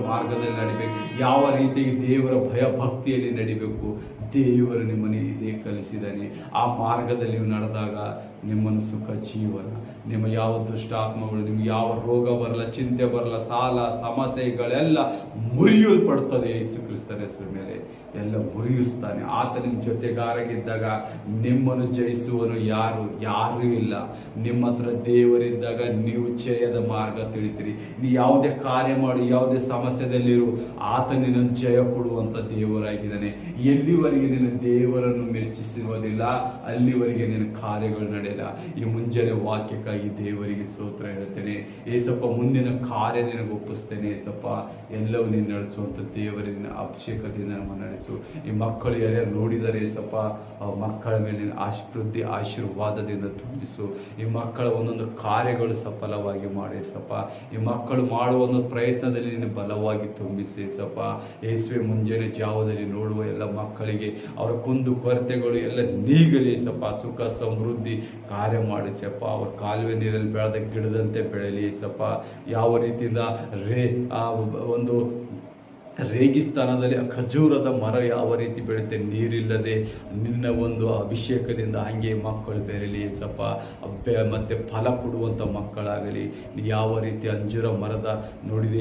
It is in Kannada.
ಮಾರ್ಗದಲ್ಲಿ ನಡಿಬೇಕು, ಯಾವ ರೀತಿ ದೇವರ ಭಯ ಭಕ್ತಿಯಲ್ಲಿ ನಡಿಬೇಕು ದೇವರು ನಿಮ್ಮನ್ನು ಇದೇ ಕಲಿಸಿದ್ದಾನೆ. ಆ ಮಾರ್ಗದಲ್ಲಿ ನೀವು ನಡೆದಾಗ ನಿಮ್ಮನ್ನು ಸುಖ ಜೀವನ, ನಿಮ್ಮ ಯಾವ ದುಷ್ಟಾತ್ಮಗಳು, ನಿಮ್ಗೆ ಯಾವ ರೋಗ ಬರಲ್ಲ, ಚಿಂತೆ ಬರಲ್ಲ, ಸಾಲ ಸಮಸ್ಯೆಗಳೆಲ್ಲ ಮುರಿಯಲ್ಪಡ್ತದೆ. ಯೇಸು ಕ್ರಿಸ್ತನ ಹೆಸರು ಮೇಲೆ ಎಲ್ಲ ಮುರಿಯಿಸ್ತಾನೆ. ಆತ ನಿಮ್ಮ ಜೊತೆಗಾರಾಗಿದ್ದಾಗ ನಿಮ್ಮನ್ನು ಜಯಿಸುವನು ಯಾರೂ ಇಲ್ಲ. ನಿಮ್ಮ ಹತ್ರ ದೇವರಿದ್ದಾಗ ನೀವು ಜಯದ ಮಾರ್ಗ ತಿಳಿತೀರಿ. ನೀವು ಯಾವುದೇ ಕಾರ್ಯ ಮಾಡಿ, ಯಾವುದೇ ಸಮಸ್ಯೆದಲ್ಲಿರು, ಆತ ನಿನ್ನನ್ನು ಜಯ ಕೊಡುವಂಥ ದೇವರಾಗಿದ್ದಾನೆ. ಎಲ್ಲಿವರೆಗೆ ನಿನ್ನ ದೇವರನ್ನು ಮೆಚ್ಚಿಸುವುದಿಲ್ಲ ಅಲ್ಲಿವರೆಗೆ ನಿನ್ನ ಕಾರ್ಯಗಳು ನಡೆಯಲ್ಲ. ಈ ಮುಂಜಾನೆ ವಾಕ್ಯಕ್ಕಾಗಿ ದೇವರಿಗೆ ಸ್ತೋತ್ರ ಹೇಳ್ತೇನೆ. ಏಸಪ್ಪ, ಮುಂದಿನ ಕಾರ್ಯ ನಿನಗೆ ಒಪ್ಪಿಸ್ತೇನೆ. ಏಸಪ್ಪ, ಎಲ್ಲವೂ ನೀನು ನಡೆಸುವಂಥ ದೇವರಿನ ಅಭಿಷೇಕದಿಂದ ನಮ್ಮ ನಡೆಸು. ಈ ಮಕ್ಕಳು ಯಾರ್ಯಾರು ನೋಡಿದರೆ ಏಸಪ್ಪ, ಮಕ್ಕಳ ಮೇಲೆ ಅಭಿವೃದ್ಧಿ ಆಶೀರ್ವಾದದಿಂದ ತುಂಬಿಸು. ಈ ಮಕ್ಕಳ ಒಂದೊಂದು ಕಾರ್ಯಗಳು ಸಫಲವಾಗಿ ಮಾಡಿ ಏಸಪ್ಪ. ಈ ಮಕ್ಕಳು ಮಾಡುವ ಒಂದು ಪ್ರಯತ್ನದಲ್ಲಿ ನೀನು ಬಲವಾಗಿ ತುಂಬಿಸು ಏಸಪ್ಪ. ಯೇಸುವೆ, ಮುಂಜಾನೆ ಜಾವದಲ್ಲಿ ನೋಡುವ ಎಲ್ಲ ಮಕ್ಕಳಿಗೆ ಅವರ ಕುಂದು ಕೊರತೆಗಳು ಎಲ್ಲ ನೀಗಲಿ ಏಸಪ್ಪ. ಸುಖ ಸಮೃದ್ಧಿ ಕಾರ್ಯ ಮಾಡಿಸಪ್ಪ. ಅವ್ರ ಕಾಲುವೆ ನೀರಲ್ಲಿ ಬೆಳೆದ ಗಿಡದಂತೆ ಬೆಳೆಯಲಿ ಏಸಪ್ಪ. ಯಾವ ರೀತಿಯಿಂದ ಒಂದು ರೇಗಿಸ್ತಾನದಲ್ಲಿ ಖಜೂರದ ಮರ ಯಾವ ರೀತಿ ಬೆಳೆಯುತ್ತೆ, ನೀರಿಲ್ಲದೆ ನಿನ್ನ ಒಂದು ಅಭಿಷೇಕದಿಂದ ಹಂಗೆ ಮಕ್ಕಳು ಬೆರೆಯಲಿ ಏಸಪ್ಪ. ಮತ್ತೆ ಫಲ ಕೊಡುವಂಥ ಮಕ್ಕಳಾಗಲಿ. ಯಾವ ರೀತಿ ಅಂಜೂರ ಮರದ ನೋಡಿದೆ